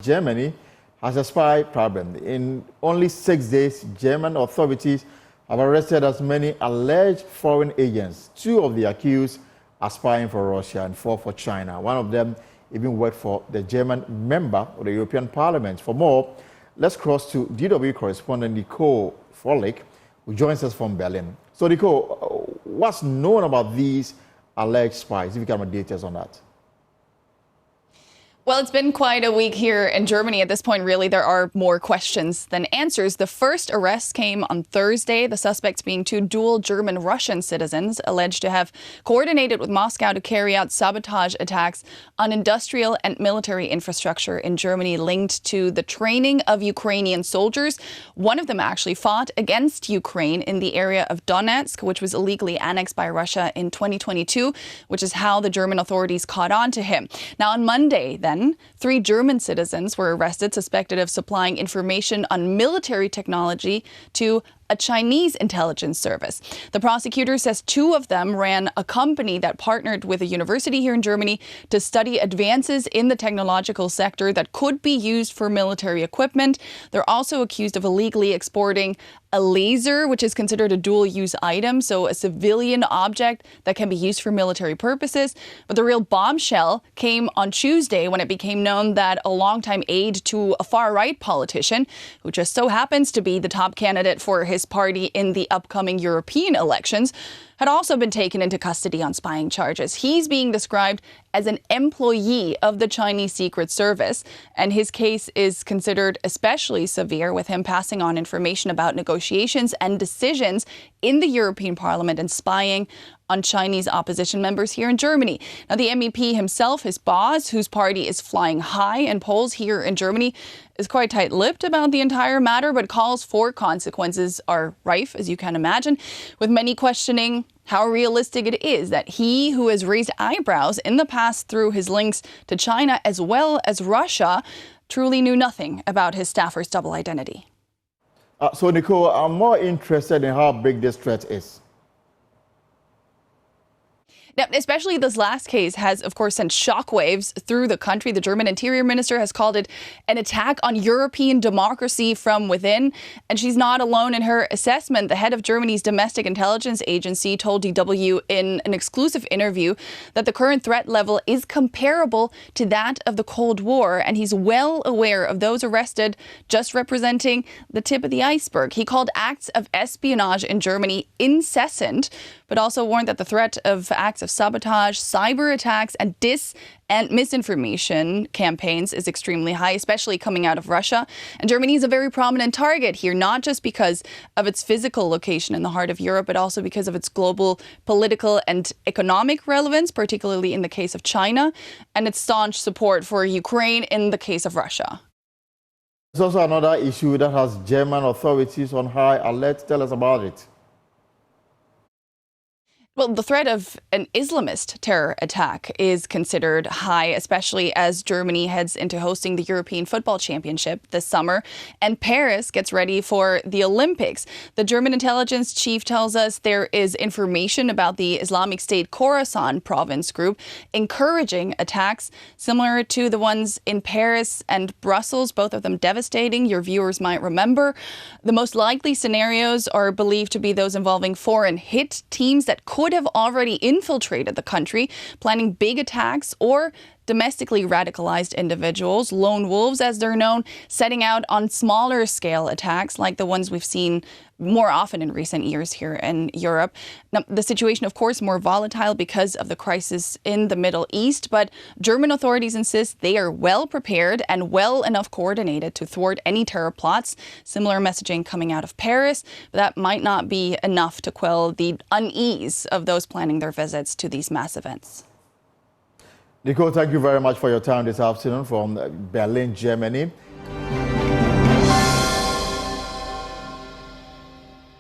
Germany has a spy problem. In only 6 days, German authorities have arrested as many alleged foreign agents. 2 of the accused are spying for Russia and 4 for China. One of them even worked for the German member of the European Parliament. For more, let's cross to DW correspondent Nicole Frolick, who joins us from Berlin. So, Nicole, what's known about these alleged spies? If you can have details on that. Well, it's been quite a week here in Germany. At this point, really, there are more questions than answers. The first arrest came on Thursday, the suspects being 2 dual German-Russian citizens alleged to have coordinated with Moscow to carry out sabotage attacks on industrial and military infrastructure in Germany linked to the training of Ukrainian soldiers. One of them actually fought against Ukraine in the area of Donetsk, which was illegally annexed by Russia in 2022, which is how the German authorities caught on to him. Now, on Monday, then, 3 German citizens were arrested, suspected of supplying information on military technology to a Chinese intelligence service. The prosecutor says 2 of them ran a company that partnered with a university here in Germany to study advances in the technological sector that could be used for military equipment. They're also accused of illegally exporting a laser, which is considered a dual-use item, so a civilian object that can be used for military purposes. But the real bombshell came on Tuesday when it became known that a longtime aide to a far-right politician, who just so happens to be the top candidate for his party in the upcoming European elections, had also been taken into custody on spying charges. He's being described as an employee of the Chinese Secret Service, and his case is considered especially severe, with him passing on information about negotiations and decisions in the European Parliament and spying on Chinese opposition members here in Germany. Now, the MEP himself, his boss, whose party is flying high in polls here in Germany, is quite tight-lipped about the entire matter, but calls for consequences are rife, as you can imagine, with many questioning how realistic it is that he, who has raised eyebrows in the past through his links to China as well as Russia, truly knew nothing about his staffer's double identity. So, Nicole, I'm more interested in how big this threat is. Now, especially this last case has, of course, sent shockwaves through the country. The German Interior Minister has called it an attack on European democracy from within. And she's not alone in her assessment. The head of Germany's domestic intelligence agency told DW in an exclusive interview that the current threat level is comparable to that of the Cold War. And he's well aware of those arrested just representing the tip of the iceberg. He called acts of espionage in Germany incessant, but also warned that the threat of acts of sabotage, cyber attacks, and and misinformation campaigns is extremely high, especially coming out of Russia. And Germany is a very prominent target here, not just because of its physical location in the heart of Europe, but also because of its global political and economic relevance, particularly in the case of China, and its staunch support for Ukraine in the case of Russia. There's also another issue that has German authorities on high alert. Tell us about it. Well, the threat of an Islamist terror attack is considered high, especially as Germany heads into hosting the European Football Championship this summer, and Paris gets ready for the Olympics. The German intelligence chief tells us there is information about the Islamic State Khorasan province group encouraging attacks similar to the ones in Paris and Brussels, both of them devastating. Your viewers might remember. The most likely scenarios are believed to be those involving foreign hit teams that could have already infiltrated the country, planning big attacks, or domestically radicalized individuals, lone wolves as they're known, setting out on smaller scale attacks like the ones we've seen more often in recent years here in Europe. Now, the situation, of course, more volatile because of the crisis in the Middle East, but German authorities insist they are well prepared and well enough coordinated to thwart any terror plots. Similar messaging coming out of Paris, but that might not be enough to quell the unease of those planning their visits to these mass events. Nicole, thank you very much for your time this afternoon from Berlin, Germany.